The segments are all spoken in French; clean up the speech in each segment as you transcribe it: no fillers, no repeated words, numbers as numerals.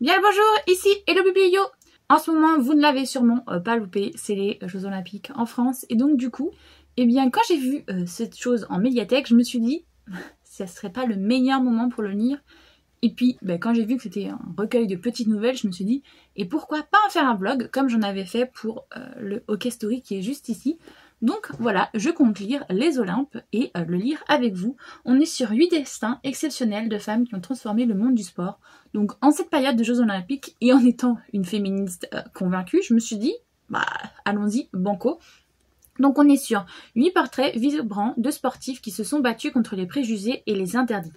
Bien le bonjour, ici Hello Biblio. En ce moment, vous ne l'avez sûrement pas loupé, c'est les Jeux Olympiques en France. Et donc du coup, eh bien quand j'ai vu cette chose en médiathèque, je me suis dit, ça serait pas le meilleur moment pour le lire. Et puis, quand j'ai vu que c'était un recueil de petites nouvelles, je me suis dit, et pourquoi pas en faire un vlog, comme j'en avais fait pour le Hockey Story qui est juste ici. Donc voilà, je compte lire Les Olympes et le lire avec vous. On est sur 8 destins exceptionnels de femmes qui ont transformé le monde du sport. Donc en cette période de Jeux Olympiques, et en étant une féministe convaincue, je me suis dit, allons-y, banco. Donc on est sur 8 portraits vibrants de sportifs qui se sont battus contre les préjugés et les interdits.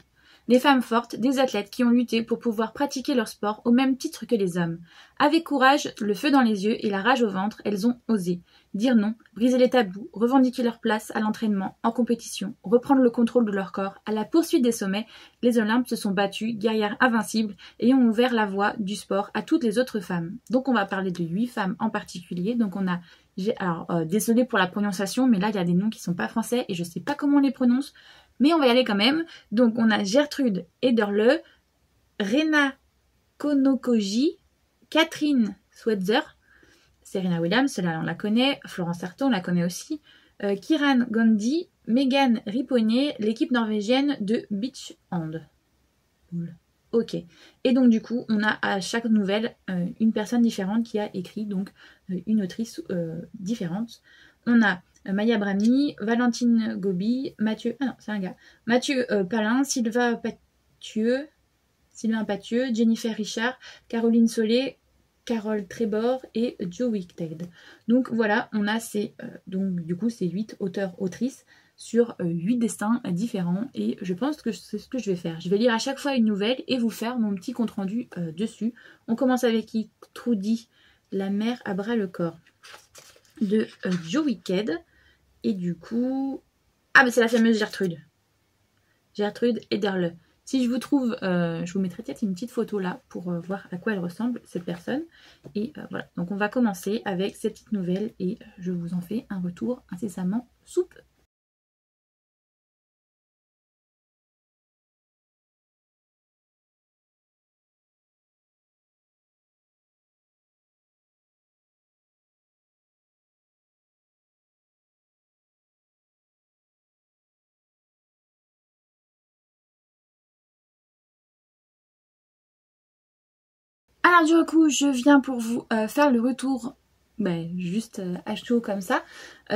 Des femmes fortes, des athlètes qui ont lutté pour pouvoir pratiquer leur sport au même titre que les hommes. Avec courage, le feu dans les yeux et la rage au ventre, elles ont osé dire non, briser les tabous, revendiquer leur place à l'entraînement, en compétition, reprendre le contrôle de leur corps. À la poursuite des sommets, les Olympes se sont battues, guerrières invincibles, et ont ouvert la voie du sport à toutes les autres femmes. Donc on va parler de 8 femmes en particulier. Donc on a, désolée pour la prononciation, mais là il y a des noms qui sont pas français et je sais pas comment on les prononce. Mais on va y aller quand même. Donc on a Gertrude Ederle, Rena Konokoji, Catherine Swetzer, Serena Williams, celle-là on la connaît, Florence Artaud on la connaît aussi, Kiran Gandhi, Megan Ripponnet, l'équipe norvégienne de Beach Hand. Ok. Et donc du coup on a à chaque nouvelle une personne différente qui a écrit, donc une autrice différente. On a Maya Brahmi, Valentine Gobi, Mathieu... Ah non, c'est un gars. Mathieu Palin, Sylvain Pathieu, Jennifer Richard, Caroline Solé, Carole Trébor et Joe Wickted. Donc voilà, on a ces 8 auteurs-autrices sur 8 destins différents. Et je pense que c'est ce que je vais faire. Je vais lire à chaque fois une nouvelle et vous faire mon petit compte-rendu dessus. On commence avec qui? Trudy, la mère à bras le corps de Joe Wicked. Et du coup... Ah, mais c'est la fameuse Gertrude. Gertrude Ederle. Si je vous trouve, je vous mettrai peut-être une petite photo là pour voir à quoi elle ressemble, cette personne. Et voilà, donc on va commencer avec cette petite nouvelle et je vous en fais un retour incessamment sous peu. Alors du coup, je viens pour vous faire le retour, juste à chaud comme ça.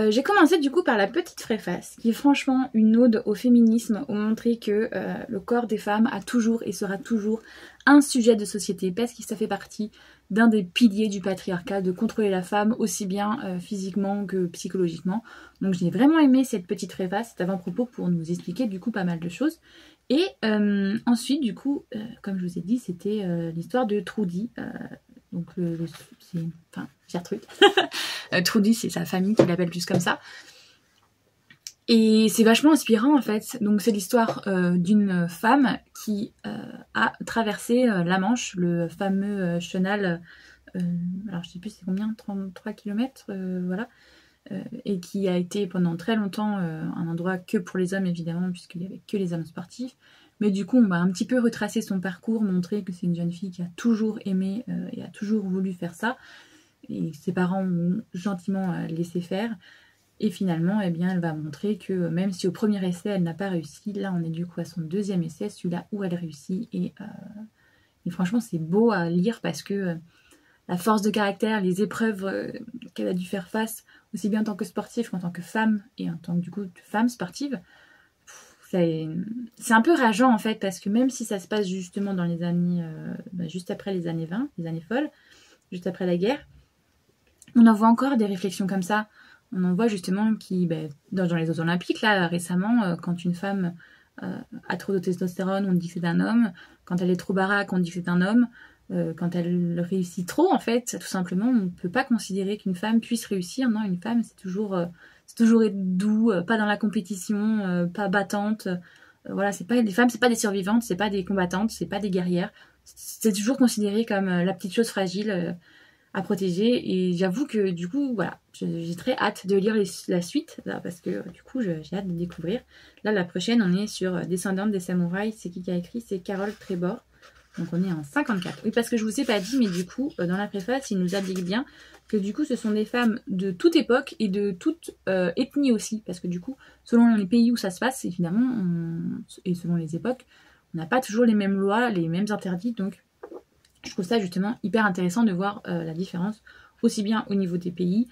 J'ai commencé du coup par la petite préface, qui est franchement une ode au féminisme, au montrer que le corps des femmes a toujours et sera toujours un sujet de société, parce que ça fait partie d'un des piliers du patriarcat, de contrôler la femme aussi bien physiquement que psychologiquement. Donc j'ai vraiment aimé cette petite préface, cet avant-propos pour nous expliquer du coup pas mal de choses. Et ensuite, du coup, comme je vous ai dit, c'était l'histoire de Trudy. Donc, Gertrude. Trudy, c'est sa famille qui l'appelle plus comme ça. Et c'est vachement inspirant en fait. Donc, c'est l'histoire d'une femme qui a traversé la Manche, le fameux chenal. Alors, je sais plus c'est combien, 33 km, voilà. Et qui a été pendant très longtemps un endroit que pour les hommes évidemment, puisqu'il n'y avait que les hommes sportifs. Mais du coup on va un petit peu retracer son parcours, montrer que c'est une jeune fille qui a toujours aimé et a toujours voulu faire ça, et ses parents ont gentiment laissé faire. Et finalement elle va montrer que même si au premier essai elle n'a pas réussi, là on est du coup à son deuxième essai, celui-là où elle réussit. Et franchement c'est beau à lire parce que la force de caractère, les épreuves qu'elle a dû faire face, aussi bien en tant que sportive qu'en tant que femme, et en tant que du coup femme sportive, c'est un peu rageant en fait, parce que même si ça se passe justement dans les années, juste après les années 20, les années folles, juste après la guerre, on en voit encore des réflexions comme ça. On en voit justement qui, dans les Jeux Olympiques, là récemment, quand une femme a trop de testostérone, on dit que c'est un homme. Quand elle est trop baraque, on dit que c'est un homme. Quand elle réussit trop, en fait, tout simplement, on ne peut pas considérer qu'une femme puisse réussir. Non, une femme, c'est toujours être doux, pas dans la compétition, pas battante. Voilà, les femmes, c'est pas des survivantes, c'est pas des combattantes, c'est pas des guerrières. C'est toujours considéré comme la petite chose fragile à protéger. Et j'avoue que du coup, voilà, j'ai très hâte de lire la suite, là, parce que du coup, j'ai hâte de découvrir. Là, la prochaine, on est sur Descendante des samouraïs. C'est qui a écrit? C'est Carole Trébor. Donc on est en 54. Oui, parce que je vous ai pas dit, mais du coup, dans la préface, il nous indique bien que du coup, ce sont des femmes de toute époque et de toute ethnie aussi. Parce que du coup, selon les pays où ça se passe, évidemment, et selon les époques, on n'a pas toujours les mêmes lois, les mêmes interdits. Donc, je trouve ça justement hyper intéressant de voir la différence, aussi bien au niveau des pays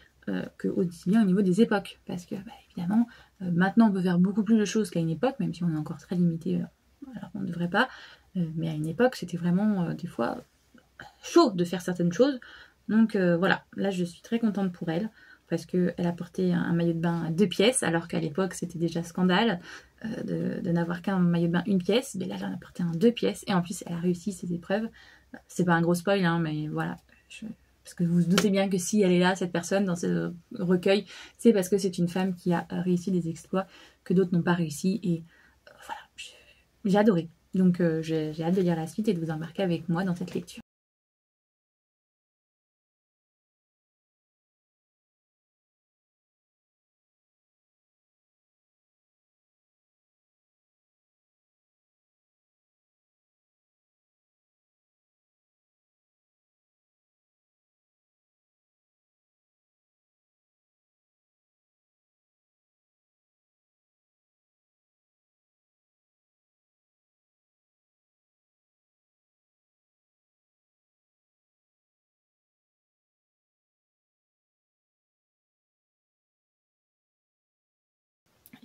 que aussi bien au niveau des époques. Parce que, bah, évidemment, maintenant, on peut faire beaucoup plus de choses qu'à une époque, même si on est encore très limité, alors qu'on ne devrait pas. Mais à une époque, c'était vraiment des fois chaud de faire certaines choses. Donc voilà, là je suis très contente pour elle parce qu'elle a porté un maillot de bain à 2 pièces alors qu'à l'époque c'était déjà scandale de n'avoir qu'un maillot de bain 1 pièce. Mais là elle en a porté un 2 pièces et en plus elle a réussi ses épreuves. C'est pas un gros spoil hein, mais voilà. Parce que vous vous doutez bien que si elle est là, cette personne, dans ce recueil, c'est parce que c'est une femme qui a réussi des exploits que d'autres n'ont pas réussi. Et voilà, j'ai adoré. Donc j'ai hâte de lire la suite et de vous embarquer avec moi dans cette lecture.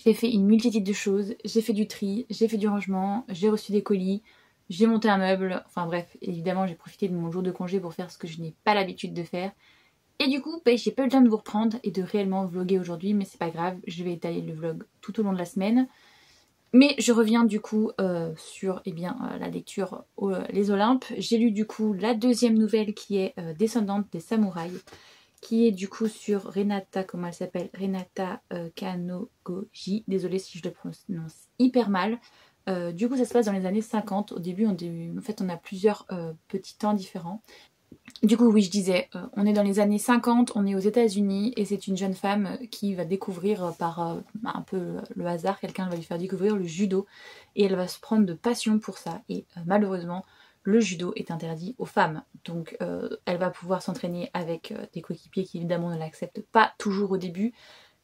J'ai fait une multitude de choses, j'ai fait du tri, j'ai fait du rangement, j'ai reçu des colis, j'ai monté un meuble, enfin bref, évidemment j'ai profité de mon jour de congé pour faire ce que je n'ai pas l'habitude de faire. Et du coup, j'ai pas eu le temps de vous reprendre et de réellement vlogger aujourd'hui, mais c'est pas grave, je vais étaler le vlog tout au long de la semaine. Mais je reviens du coup sur la lecture Les Olympes. J'ai lu du coup la deuxième nouvelle qui est Descendante des samouraïs, qui est du coup sur Renata, comment elle s'appelle, Renata Kanogoji. Désolée si je le prononce hyper mal. Du coup ça se passe dans les années 50. Au début, en fait on a plusieurs petits temps différents. Du coup oui je disais, on est dans les années 50, on est aux États-Unis et c'est une jeune femme qui va découvrir par un peu le hasard, quelqu'un va lui faire découvrir le judo et elle va se prendre de passion pour ça et malheureusement le judo est interdit aux femmes. Donc elle va pouvoir s'entraîner avec des coéquipiers qui évidemment ne l'acceptent pas toujours au début,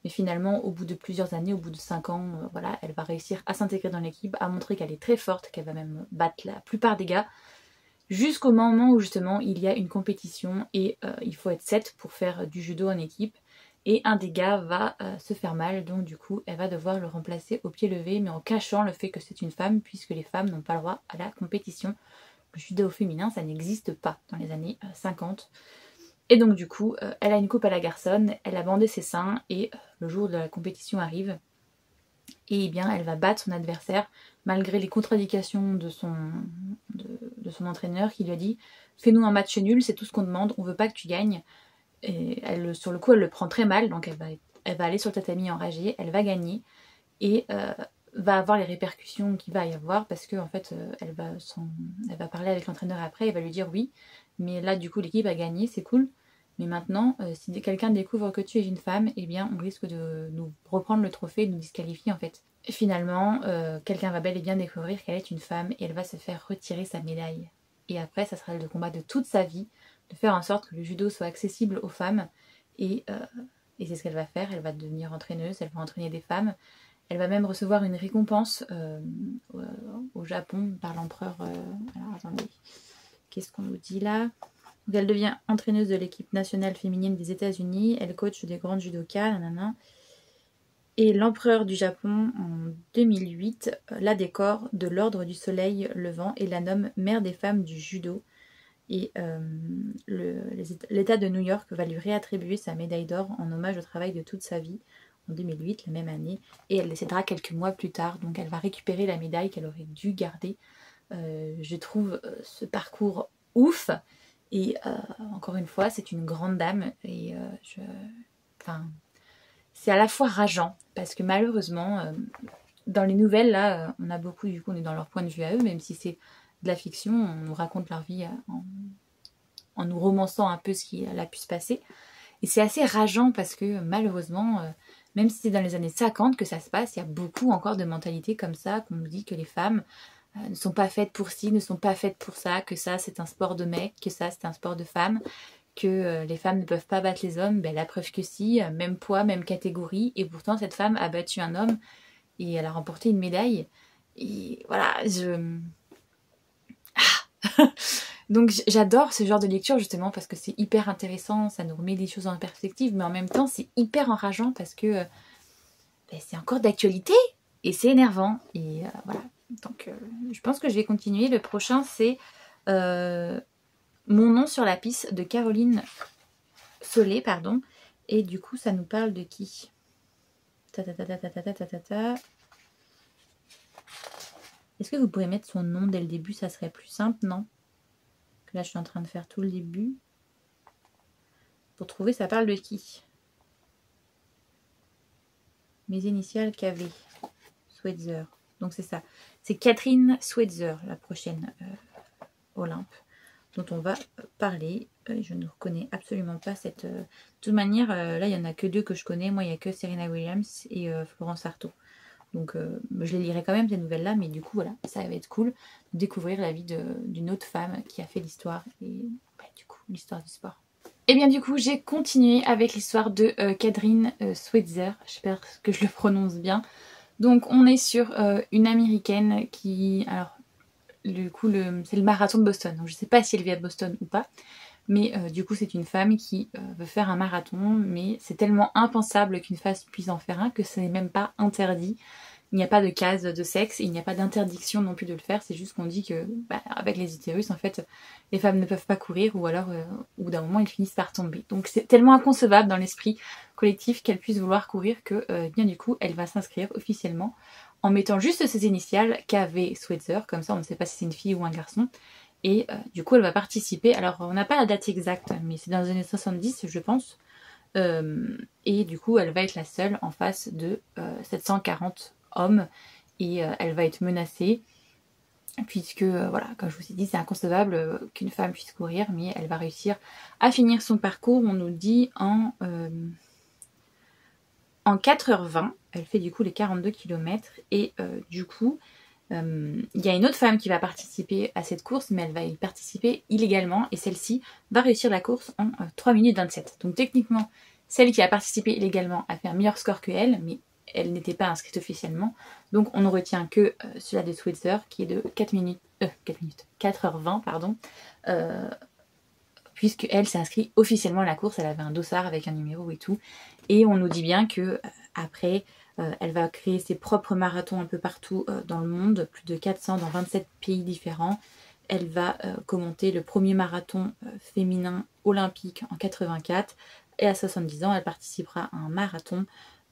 mais finalement au bout de plusieurs années, au bout de 5 ans, voilà, elle va réussir à s'intégrer dans l'équipe, à montrer qu'elle est très forte, qu'elle va même battre la plupart des gars. Jusqu'au moment où justement il y a une compétition et il faut être 7 pour faire du judo en équipe. Et un des gars va se faire mal, donc du coup elle va devoir le remplacer au pied levé, mais en cachant le fait que c'est une femme, puisque les femmes n'ont pas le droit à la compétition. Le judo féminin, ça n'existe pas dans les années 50. Et donc du coup, elle a une coupe à la garçonne, elle a bandé ses seins, et le jour de la compétition arrive. Et bien elle va battre son adversaire malgré les contradictions de son entraîneur qui lui a dit fais-nous un match nul, c'est tout ce qu'on demande, on veut pas que tu gagnes. Et elle, sur le coup elle le prend très mal, donc elle va aller sur le tatami enragée, elle va gagner et va avoir les répercussions qu'il va y avoir parce que en fait elle va parler avec l'entraîneur après, elle va lui dire oui mais là du coup l'équipe a gagné, c'est cool. Mais maintenant, si quelqu'un découvre que tu es une femme, eh bien on risque de nous reprendre le trophée et de nous disqualifier en fait. Et finalement, quelqu'un va bel et bien découvrir qu'elle est une femme et elle va se faire retirer sa médaille. Et après, ça sera le combat de toute sa vie, de faire en sorte que le judo soit accessible aux femmes. Et c'est ce qu'elle va faire, elle va devenir entraîneuse, elle va entraîner des femmes. Elle va même recevoir une récompense au Japon par l'empereur. Alors attendez, qu'est-ce qu'on nous dit là ? Donc elle devient entraîneuse de l'équipe nationale féminine des États-Unis, elle coach des grandes judokas, nanana. Et l'empereur du Japon, en 2008, la décore de l'ordre du soleil levant et la nomme mère des femmes du judo. Et l'État de New York va lui réattribuer sa médaille d'or en hommage au travail de toute sa vie, en 2008, la même année. Et elle décédera quelques mois plus tard, donc elle va récupérer la médaille qu'elle aurait dû garder. Je trouve ce parcours ouf. Et encore une fois, c'est une grande dame. Et c'est à la fois rageant, parce que malheureusement, dans les nouvelles, là, on a beaucoup, du coup, on est dans leur point de vue à eux, même si c'est de la fiction, on nous raconte leur vie en nous romançant un peu ce qui a pu se passer. Et c'est assez rageant parce que malheureusement, même si c'est dans les années 50 que ça se passe, il y a beaucoup encore de mentalités comme ça, qu'on nous dit que les femmes ne sont pas faites pour ci, ne sont pas faites pour ça, que ça c'est un sport de mec, que ça c'est un sport de femme, que les femmes ne peuvent pas battre les hommes. Ben, la preuve que si, même poids, même catégorie, et pourtant cette femme a battu un homme et elle a remporté une médaille. Et voilà, donc j'adore ce genre de lecture justement parce que c'est hyper intéressant, ça nous remet des choses en perspective, mais en même temps c'est hyper enrageant parce que ben, c'est encore d'actualité et c'est énervant. Et voilà, donc je pense que je vais continuer. Le prochain c'est Mon nom sur la piste de Caroline Solé, pardon. Et du coup ça nous parle de qui? Est-ce que vous pourrez mettre son nom dès le début? Ça serait plus simple, non? Que là, je suis en train de faire tout le début. Pour trouver, ça parle de qui? Mes initiales KV. Switzer. Donc c'est ça. C'est Catherine Switzer, la prochaine Olympe, dont on va parler. Je ne reconnais absolument pas cette... De toute manière, là, il n'y en a que deux que je connais. Moi, il n'y a que Serena Williams et Florence Artaud. Donc je les lirai quand même ces nouvelles-là, mais du coup voilà, ça va être cool de découvrir la vie d'une autre femme qui a fait l'histoire et bah, du coup l'histoire du sport. Et bien du coup j'ai continué avec l'histoire de Catherine Switzer, j'espère que je le prononce bien. Donc on est sur une américaine qui, alors du coup c'est le marathon de Boston, donc je ne sais pas si elle vit à Boston ou pas. Mais du coup c'est une femme qui veut faire un marathon, mais c'est tellement impensable qu'une femme puisse en faire un que ce n'est même pas interdit. Il n'y a pas de case de sexe, il n'y a pas d'interdiction non plus de le faire, c'est juste qu'on dit que avec les utérus en fait les femmes ne peuvent pas courir ou alors au bout d'un moment ils finissent par tomber. Donc c'est tellement inconcevable dans l'esprit collectif qu'elle puisse vouloir courir que bien du coup elle va s'inscrire officiellement en mettant juste ses initiales KV Switzer, comme ça on ne sait pas si c'est une fille ou un garçon. Et du coup elle va participer, alors on n'a pas la date exacte mais c'est dans les années 70 je pense, et du coup elle va être la seule en face de 740 hommes et elle va être menacée puisque voilà, comme je vous ai dit c'est inconcevable qu'une femme puisse courir, mais elle va réussir à finir son parcours, on nous dit en 4h20, elle fait du coup les 42 km et du coup il y a une autre femme qui va participer à cette course, mais elle va y participer illégalement et celle-ci va réussir la course en 3 minutes 27. Donc techniquement, celle qui a participé illégalement a fait un meilleur score que elle, mais elle n'était pas inscrite officiellement. Donc on ne retient que celui de Switzer qui est de 4h20, pardon, puisque elle s'est inscrite officiellement à la course, elle avait un dossard avec un numéro et tout. Et on nous dit bien que après... elle va créer ses propres marathons un peu partout dans le monde, plus de 400 dans 27 pays différents. Elle va commenter le premier marathon féminin olympique en 84 et à 70 ans, elle participera à un marathon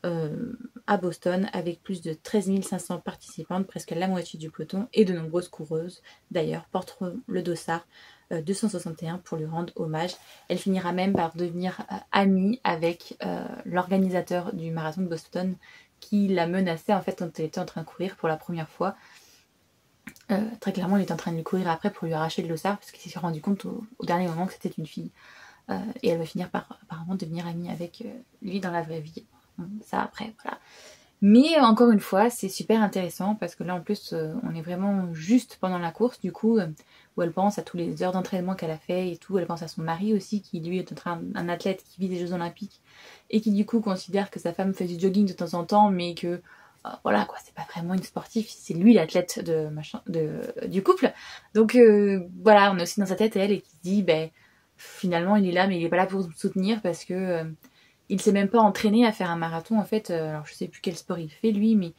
à Boston avec plus de 13 500 participantes, presque la moitié du peloton, et de nombreuses coureuses d'ailleurs porteront le dossard 261 pour lui rendre hommage. Elle finira même par devenir amie avec l'organisateur du marathon de Boston qui la menaçait en fait quand elle était en train de courir pour la première fois. Très clairement, il était en train de lui courir après pour lui arracher le dossard parce qu'il s'est rendu compte au dernier moment que c'était une fille. Et elle va finir par apparemment devenir amie avec lui dans la vraie vie. Ça après, voilà. Mais encore une fois, c'est super intéressant parce que là en plus, on est vraiment juste pendant la course du coup, où elle pense à toutes les heures d'entraînement qu'elle a fait et tout. Elle pense à son mari aussi qui lui est un athlète qui vit des Jeux Olympiques et qui du coup considère que sa femme fait du jogging de temps en temps, mais que voilà quoi, c'est pas vraiment une sportive, c'est lui l'athlète du couple. Donc voilà, on est aussi dans sa tête elle et qui se dit finalement il est là mais il est pas là pour me soutenir parce que il s'est même pas entraîné à faire un marathon en fait. Alors je sais plus quel sport il fait lui, mais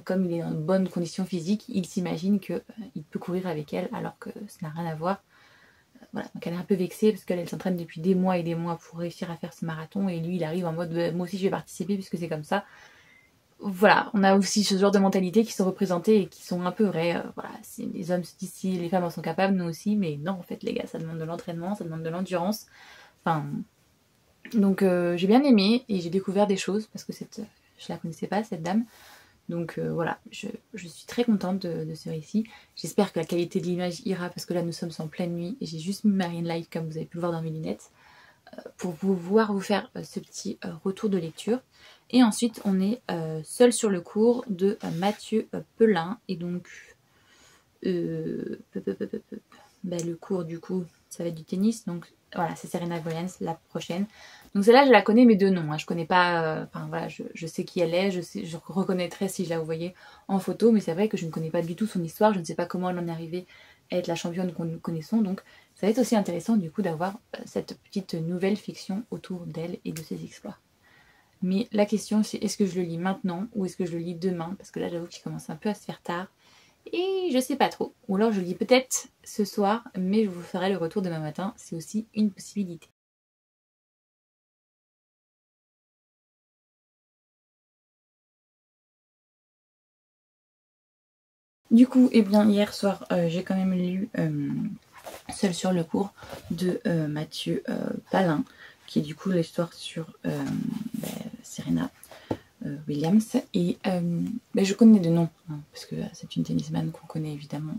comme il est en bonne condition physique, il s'imagine qu'il peut courir avec elle alors que ça n'a rien à voir. Voilà, donc elle est un peu vexée parce qu'elle s'entraîne depuis des mois et des mois pour réussir à faire ce marathon et lui il arrive en mode moi aussi je vais participer puisque c'est comme ça. Voilà, on a aussi ce genre de mentalités qui sont représentées et qui sont un peu vraies. Voilà, les hommes se disent si les femmes en sont capables, nous aussi, mais non en fait les gars, ça demande de l'entraînement, ça demande de l'endurance. Enfin... Donc j'ai bien aimé et j'ai découvert des choses parce que je la connaissais pas cette dame. Donc voilà, je suis très contente de ce récit. J'espère que la qualité de l'image ira parce que là nous sommes en pleine nuit et j'ai juste mis ma ring light comme vous avez pu le voir dans mes lunettes pour pouvoir vous faire ce petit retour de lecture. Et ensuite on est seul sur le cours de Mathieu Pelin et donc le cours du coup ça va être du tennis, donc voilà, c'est Serena Williams la prochaine. Donc celle-là je la connais mais de nom, hein. Je connais pas, enfin voilà, je sais qui elle est, je reconnaîtrais si je la voyais en photo, mais c'est vrai que je ne connais pas du tout son histoire, je ne sais pas comment elle en est arrivée à être la championne que nous connaissons, donc ça va être aussi intéressant du coup d'avoir cette petite nouvelle fiction autour d'elle et de ses exploits. Mais la question c'est est-ce que je le lis maintenant ou est-ce que je le lis demain, parce que là j'avoue qu'il commence un peu à se faire tard. Et je sais pas trop. Ou alors je lis peut-être ce soir, mais je vous ferai le retour demain matin. C'est aussi une possibilité. Du coup, eh bien, hier soir, j'ai quand même lu Seul sur le cours de Mathieu Palin, qui est du coup l'histoire sur Serena Williams. Et je connais de nom, hein, parce que c'est une tennisman qu'on connaît évidemment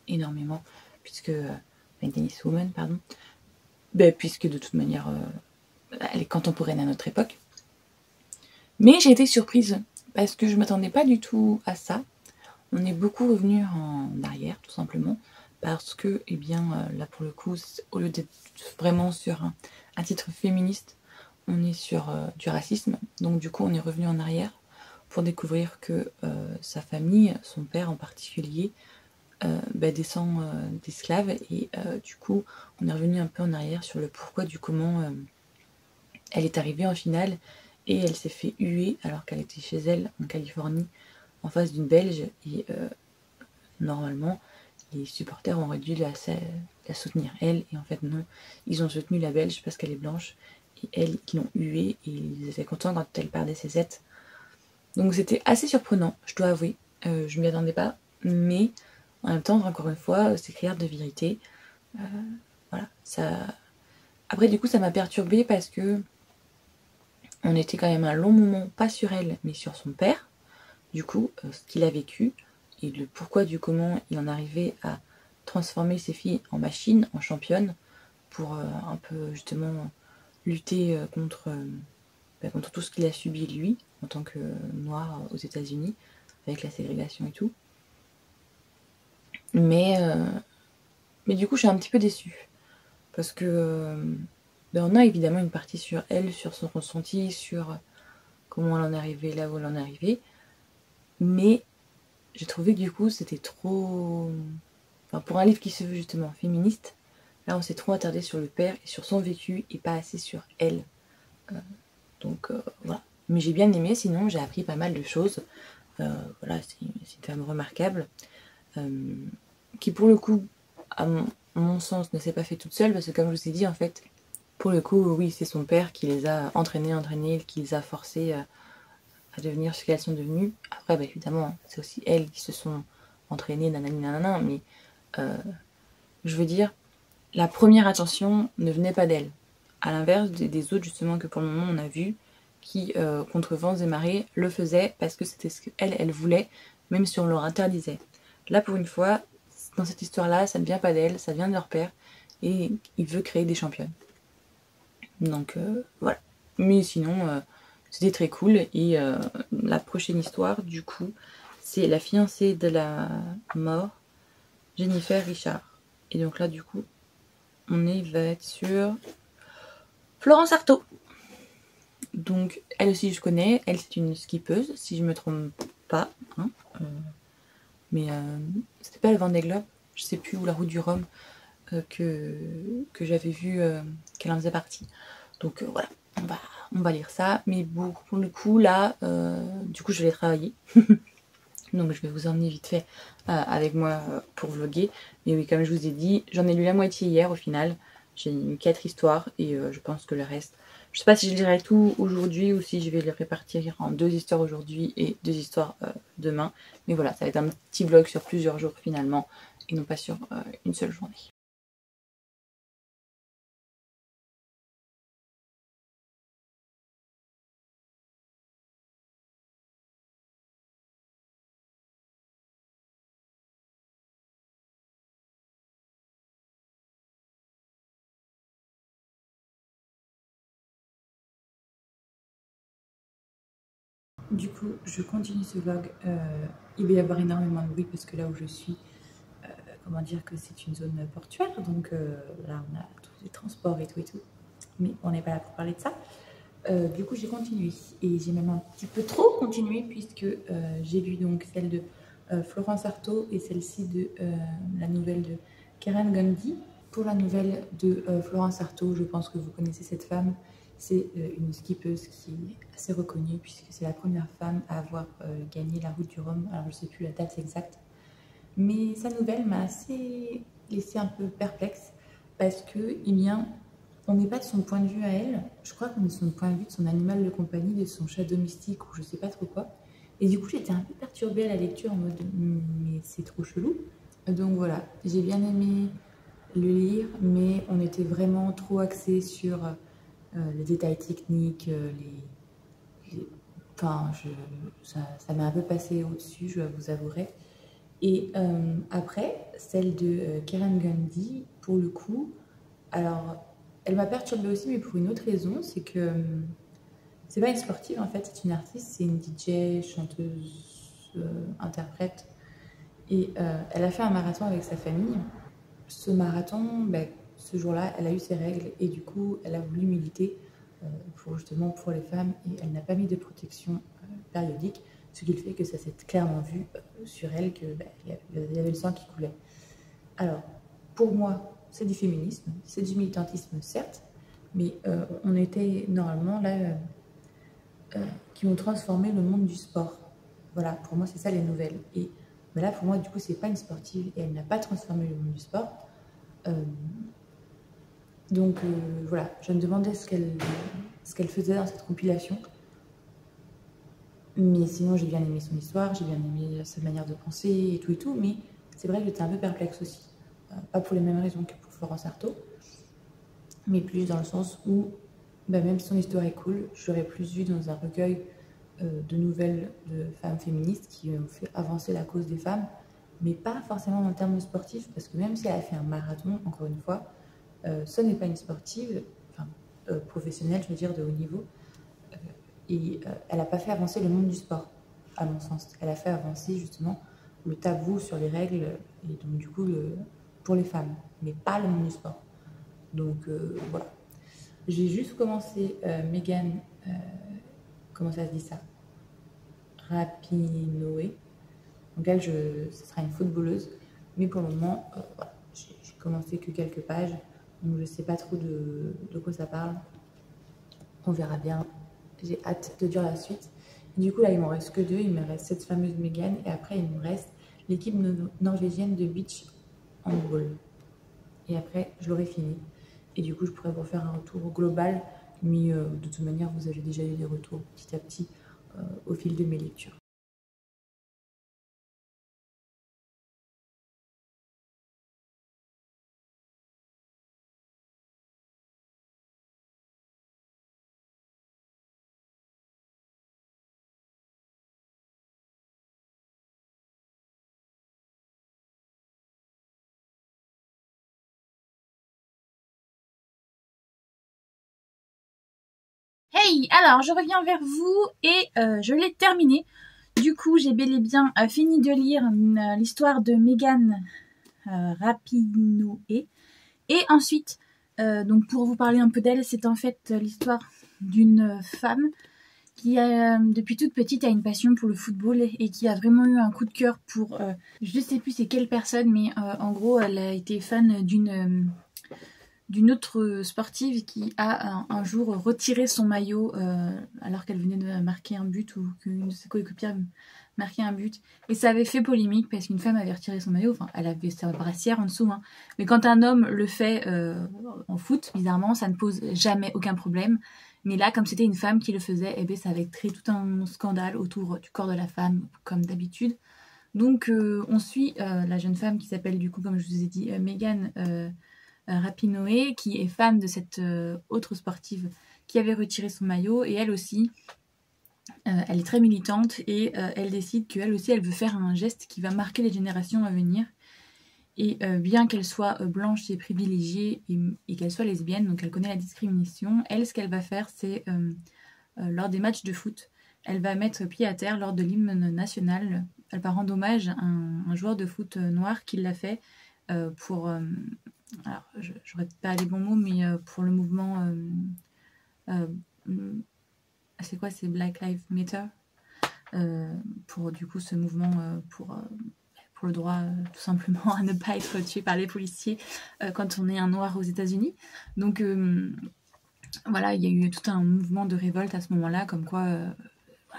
énormément, puisque une tenniswoman, pardon, puisque de toute manière elle est contemporaine à notre époque. Mais j'ai été surprise parce que je m'attendais pas du tout à ça. On est beaucoup revenu en arrière tout simplement parce que eh bien là pour le coup au lieu d'être vraiment sur un titre féministe, on est sur du racisme. Donc du coup on est revenu en arrière pour découvrir que sa famille, son père en particulier, descend d'esclaves et du coup on est revenu un peu en arrière sur le pourquoi du comment elle est arrivée en finale et elle s'est fait huer alors qu'elle était chez elle en Californie en face d'une Belge et normalement les supporters auraient dû la soutenir elle et en fait non, ils ont soutenu la Belge parce qu'elle est blanche et elle qui l'ont huée et ils étaient contents quand elle perdait ses aides. Donc c'était assez surprenant, je dois avouer, je m'y attendais pas, mais en même temps encore une fois c'est criard de vérité. Voilà, ça. Après du coup ça m'a perturbée parce que on était quand même un long moment, pas sur elle, mais sur son père, du coup, ce qu'il a vécu, et le pourquoi du comment il en arrivait à transformer ses filles en machines, en championnes, pour un peu justement lutter contre tout ce qu'il a subi lui, en tant que noir aux États-Unis, avec la ségrégation et tout. Mais du coup, je suis un petit peu déçue, parce que on a évidemment une partie sur elle, sur son ressenti, sur comment elle en est arrivée là où elle en est arrivée. Mais j'ai trouvé que du coup c'était trop... Enfin, pour un livre qui se veut justement féministe, là on s'est trop attardé sur le père et sur son vécu et pas assez sur elle. Donc voilà. Mais j'ai bien aimé, sinon j'ai appris pas mal de choses. Voilà, c'est une femme remarquable. Qui pour le coup, à mon sens, ne s'est pas fait toute seule, parce que comme je vous ai dit, en fait, pour le coup, oui, c'est son père qui les a entraînés, qui les a forcés à devenir ce qu'elles sont devenues. Après, évidemment, c'est aussi elles qui se sont entraînées, nanani nanana, mais je veux dire, la première attention ne venait pas d'elle. À l'inverse des autres, justement, que pour le moment on a vu, qui, contre vents et marées, le faisaient parce que c'était ce qu'elle voulait, même si on leur interdisait. Là, pour une fois, dans cette histoire-là, ça ne vient pas d'elle, ça vient de leur père, et il veut créer des championnes. Donc, voilà. Mais sinon, c'était très cool, et la prochaine histoire, du coup, c'est la fiancée de la mort, Jennifer Richard. Et donc là, du coup, va être sur Florence Artaud. Donc, elle aussi, je connais. Elle, c'est une skippeuse, si je me trompe pas. Hein, mais c'était pas le Vendée Globe, je sais plus, ou la Route du Rhum, que j'avais vu qu'elle en faisait partie. Donc voilà, on va lire ça. Mais bon, pour le coup, là, du coup, je vais travailler. Donc je vais vous emmener vite fait avec moi pour vlogger. Mais oui, comme je vous ai dit, j'en ai lu la moitié hier au final. J'ai lu 4 histoires et je pense que le reste... Je sais pas si je lirai tout aujourd'hui ou si je vais le répartir en 2 histoires aujourd'hui et 2 histoires demain. Mais voilà, ça va être un petit vlog sur plusieurs jours finalement et non pas sur une seule journée. Du coup, je continue ce vlog. Il va y avoir énormément de bruit parce que là où je suis, comment dire que c'est une zone portuaire, donc là on a tous les transports et tout, mais on n'est pas là pour parler de ça. Du coup j'ai continué, et j'ai même un petit peu trop continué, puisque j'ai lu donc celle de Florence Artaud et celle-ci de la nouvelle de Karen Gundy. Pour la nouvelle de Florence Artaud, je pense que vous connaissez cette femme. C'est une skippeuse qui est assez reconnue, puisque c'est la première femme à avoir gagné la route du Rhum. Alors je ne sais plus la date exacte, mais sa nouvelle m'a assez laissé un peu perplexe, parce que, eh bien, on n'est pas de son point de vue à elle, je crois qu'on est de son point de vue de son animal de compagnie, de son chat domestique ou je sais pas trop quoi. Et du coup j'étais un peu perturbée à la lecture en mode mais c'est trop chelou. Donc voilà, j'ai bien aimé le lire, mais on était vraiment trop axé sur les détails techniques, enfin ça m'a un peu passé au-dessus, je vous avouerai. Et après, celle de Karen Gundy, pour le coup, alors elle m'a perturbée aussi, mais pour une autre raison, c'est que c'est pas une sportive en fait, c'est une artiste, c'est une DJ, chanteuse, interprète. Et elle a fait un marathon avec sa famille. Ce marathon, ben, ce jour-là, elle a eu ses règles et du coup, elle a voulu militer justement pour les femmes, et elle n'a pas mis de protection périodique, ce qui fait que ça s'est clairement vu sur elle que ben, y avait le sang qui coulait. Alors, pour moi, c'est du féminisme, c'est du militantisme certes, mais on était normalement là qui ont transformé le monde du sport. Voilà, pour moi, c'est ça les nouvelles. Et ben là, pour moi, du coup, c'est pas une sportive et elle n'a pas transformé le monde du sport. Donc voilà, je me demandais ce qu'elle faisait dans cette compilation. Mais sinon, j'ai bien aimé son histoire, j'ai bien aimé sa manière de penser et tout, mais c'est vrai que j'étais un peu perplexe aussi. Pas pour les mêmes raisons que pour Florence Artaud, mais plus dans le sens où, bah, même si son histoire est cool, j'aurais plus vu dans un recueil de nouvelles de femmes féministes qui ont fait avancer la cause des femmes, mais pas forcément en termes de sportifs, parce que même si elle a fait un marathon, encore une fois, ce n'est pas une sportive, enfin, professionnelle, je veux dire, de haut niveau, et elle n'a pas fait avancer le monde du sport, à mon sens. Elle a fait avancer justement le tabou sur les règles, et donc du coup, pour les femmes, mais pas le monde du sport. Donc voilà. J'ai juste commencé Megan, comment ça se dit ça, Rapinoe. Donc elle, ce sera une footballeuse. Mais pour le moment, voilà, j'ai commencé que quelques pages. Donc je ne sais pas trop de quoi ça parle. On verra bien. J'ai hâte de dire la suite. Et du coup, là, il m'en reste que deux. Il me reste cette fameuse Megan. Et après, il me reste l'équipe norvégienne de beach handball. Et après, je l'aurai fini. Et du coup, je pourrais vous faire un retour global. Mais de toute manière, vous avez déjà eu des retours petit à petit au fil de mes lectures. Hey, alors je reviens vers vous et je l'ai terminé. Du coup, j'ai bel et bien fini de lire l'histoire de Megan Rapinoe. Et ensuite, donc pour vous parler un peu d'elle, c'est en fait l'histoire d'une femme qui depuis toute petite a une passion pour le football et qui a vraiment eu un coup de cœur pour, je ne sais plus c'est quelle personne, mais en gros elle a été fan d'une autre sportive qui a un jour retiré son maillot alors qu'elle venait de marquer un but, ou qu'une de ses coéquipières marquait un but. Et ça avait fait polémique parce qu'une femme avait retiré son maillot, enfin elle avait sa brassière en dessous, hein. Mais quand un homme le fait en foot, bizarrement, ça ne pose jamais aucun problème. Mais là, comme c'était une femme qui le faisait, eh bien, ça avait créé tout un scandale autour du corps de la femme, comme d'habitude. Donc on suit la jeune femme qui s'appelle du coup, comme je vous ai dit, Megan Rapinoe, qui est fan de cette autre sportive qui avait retiré son maillot, et elle aussi, elle est très militante, et elle décide qu'elle aussi, elle veut faire un geste qui va marquer les générations à venir. Et bien qu'elle soit blanche et privilégiée, et qu'elle soit lesbienne, donc elle connaît la discrimination, elle, ce qu'elle va faire, c'est lors des matchs de foot, elle va mettre pied à terre lors de l'hymne national. Elle va rendre hommage à un joueur de foot noir qui l'a fait pour... alors, j'aurais pas les bons mots, mais pour le mouvement... c'est quoi? C'est Black Lives Matter, pour du coup ce mouvement pour le droit tout simplement à ne pas être tué par les policiers quand on est un noir aux États-Unis. Donc voilà, il y a eu tout un mouvement de révolte à ce moment-là, comme quoi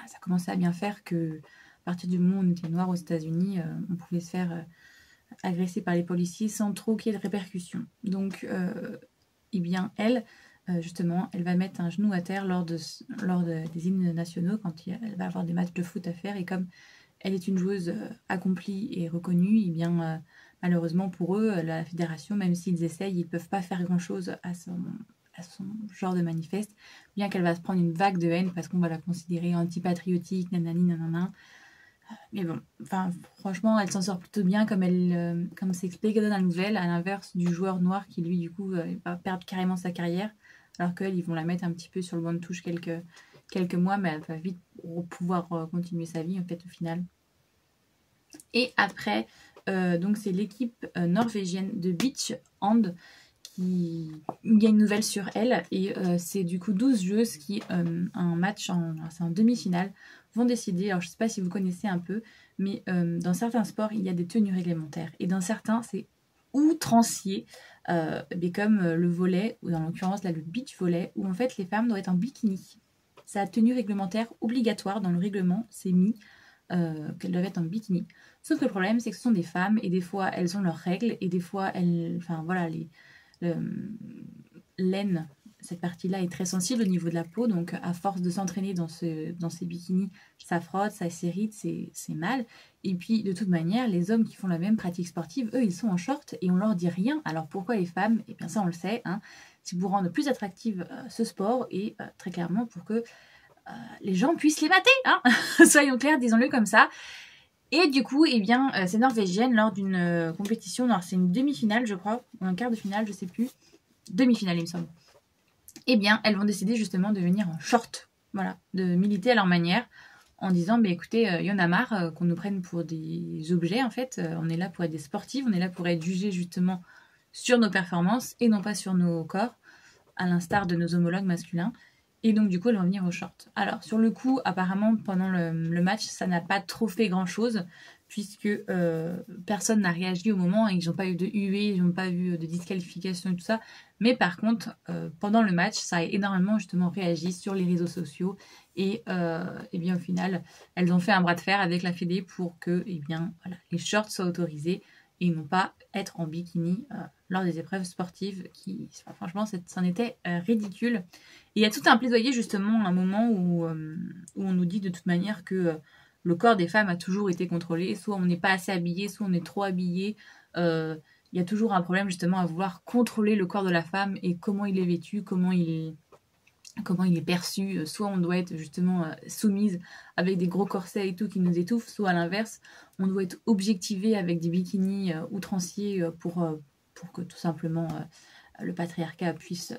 ça commençait à bien faire que à partir du moment où on était noir aux États-Unis, on pouvait se faire agresser par les policiers sans trop qu'il y ait de répercussions. Donc eh bien elle, justement, elle va mettre un genou à terre lors des hymnes nationaux quand elle va avoir des matchs de foot à faire, et comme elle est une joueuse accomplie et reconnue, et bien malheureusement pour eux, la fédération, même s'ils essayent, ils ne peuvent pas faire grand-chose à son genre de manifeste, bien qu'elle va se prendre une vague de haine parce qu'on va la considérer antipatriotique, nanani nanana. Mais bon, enfin franchement, elle s'en sort plutôt bien comme c'est expliqué dans la nouvelle, à l'inverse du joueur noir qui lui du coup va perdre carrément sa carrière, alors qu'elle, ils vont la mettre un petit peu sur le banc de touche quelques mois, mais elle va vite pouvoir continuer sa vie en fait au final. Et après, donc c'est l'équipe norvégienne de beach hand qui gagne une nouvelle sur elle, et c'est du coup 12 joueuses qui, un match c'est en demi-finale, vont décider, alors je ne sais pas si vous connaissez un peu, mais dans certains sports, il y a des tenues réglementaires, et dans certains, c'est outrancier, mais comme le volley, ou dans l'occurrence là, le beach volley, où en fait les femmes doivent être en bikini. C'est la tenue réglementaire obligatoire dans le règlement, c'est mis qu'elles doivent être en bikini. Sauf que le problème, c'est que ce sont des femmes, et des fois, elles ont leurs règles, et des fois, enfin voilà, l'aine, cette partie-là est très sensible au niveau de la peau, donc à force de s'entraîner dans ces bikinis, ça frotte, ça s'irrite, c'est mal. Et puis de toute manière, les hommes qui font la même pratique sportive, eux, ils sont en short et on leur dit rien. Alors pourquoi les femmes? Eh bien ça, on le sait, hein, c'est pour rendre plus attractive ce sport, et très clairement pour que les gens puissent les mater, hein. Soyons clairs, disons-le comme ça. Et du coup, eh bien, ces Norvégiennes, lors d'une compétition, alors c'est une demi-finale, je crois, ou un quart de finale, je sais plus, demi-finale, il me semble. Eh bien, elles vont décider justement de venir en short, voilà, de militer à leur manière, en disant, bah, écoutez, y en a marre qu'on nous prenne pour des objets, en fait, on est là pour être des sportives, on est là pour être jugés justement sur nos performances et non pas sur nos corps, à l'instar de nos homologues masculins. Et donc, du coup, elles vont venir au short. Alors, sur le coup, apparemment, pendant le match, ça n'a pas trop fait grand-chose, puisque personne n'a réagi au moment, et ils n'ont pas eu de huée, ils n'ont pas eu de disqualification et tout ça. Mais par contre, pendant le match, ça a énormément, justement, réagi sur les réseaux sociaux. Et bien, au final, elles ont fait un bras de fer avec la Fédé pour que, bien, voilà, les shorts soient autorisés et non pas être en bikini lors des épreuves sportives qui, franchement, c'en était ridicule. Et il y a tout un plaidoyer justement à un moment où on nous dit de toute manière que le corps des femmes a toujours été contrôlé, soit on n'est pas assez habillé, soit on est trop habillé. Il y a toujours un problème justement à vouloir contrôler le corps de la femme et comment il est vêtu, comment il est perçu. Soit on doit être justement soumise avec des gros corsets et tout qui nous étouffent, soit à l'inverse, on doit être objectivé avec des bikinis outranciers pour que tout simplement le patriarcat puisse se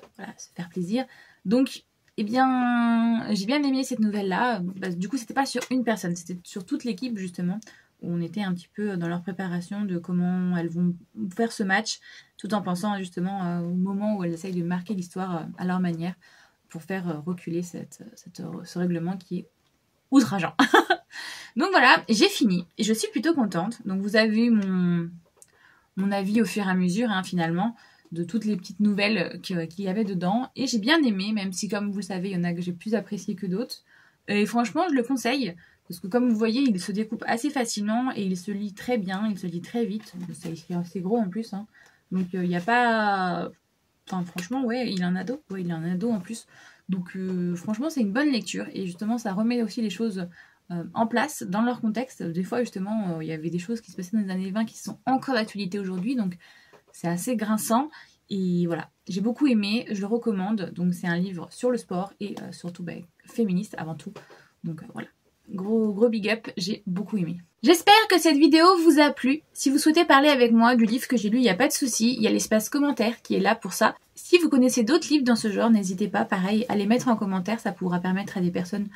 faire plaisir. Donc, eh bien, j'ai bien aimé cette nouvelle-là. Du coup, c'était pas sur une personne, c'était sur toute l'équipe justement, où on était un petit peu dans leur préparation de comment elles vont faire ce match, tout en pensant justement au moment où elles essayent de marquer l'histoire à leur manière, pour faire reculer ce règlement qui est outrageant. Donc voilà, j'ai fini et je suis plutôt contente. Donc vous avez eu mon avis au fur et à mesure, hein, finalement, de toutes les petites nouvelles qu'il y avait dedans. Et j'ai bien aimé, même si comme vous le savez, il y en a que j'ai plus apprécié que d'autres. Et franchement, je le conseille, parce que comme vous voyez, il se découpe assez facilement et il se lit très bien, il se lit très vite. Ça écrit assez gros en plus, hein. Donc il n'y a pas... Enfin, franchement, ouais, il est un ado. Ouais, il est un ado en plus. Donc, franchement, c'est une bonne lecture. Et justement, ça remet aussi les choses en place, dans leur contexte. Des fois, justement, il y avait des choses qui se passaient dans les années 20 qui sont encore d'actualité aujourd'hui. Donc, c'est assez grinçant. Et voilà, j'ai beaucoup aimé. Je le recommande. Donc, c'est un livre sur le sport et surtout féministe avant tout. Donc, voilà. Gros big up, j'ai beaucoup aimé. J'espère que cette vidéo vous a plu. Si vous souhaitez parler avec moi du livre que j'ai lu, il n'y a pas de souci, il y a l'espace commentaire qui est là pour ça. Si vous connaissez d'autres livres dans ce genre, n'hésitez pas, pareil, à les mettre en commentaire, ça pourra permettre à des personnes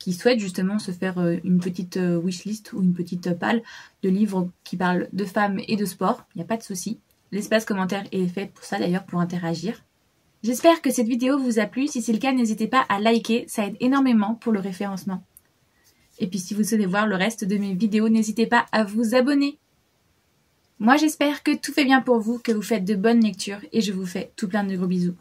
qui souhaitent justement se faire une petite wishlist ou une petite palle de livres qui parlent de femmes et de sport. Il n'y a pas de souci. L'espace commentaire est fait pour ça d'ailleurs, pour interagir. J'espère que cette vidéo vous a plu. Si c'est le cas, n'hésitez pas à liker, ça aide énormément pour le référencement. Et puis si vous souhaitez voir le reste de mes vidéos, n'hésitez pas à vous abonner. Moi j'espère que tout fait bien pour vous, que vous faites de bonnes lectures et je vous fais tout plein de gros bisous.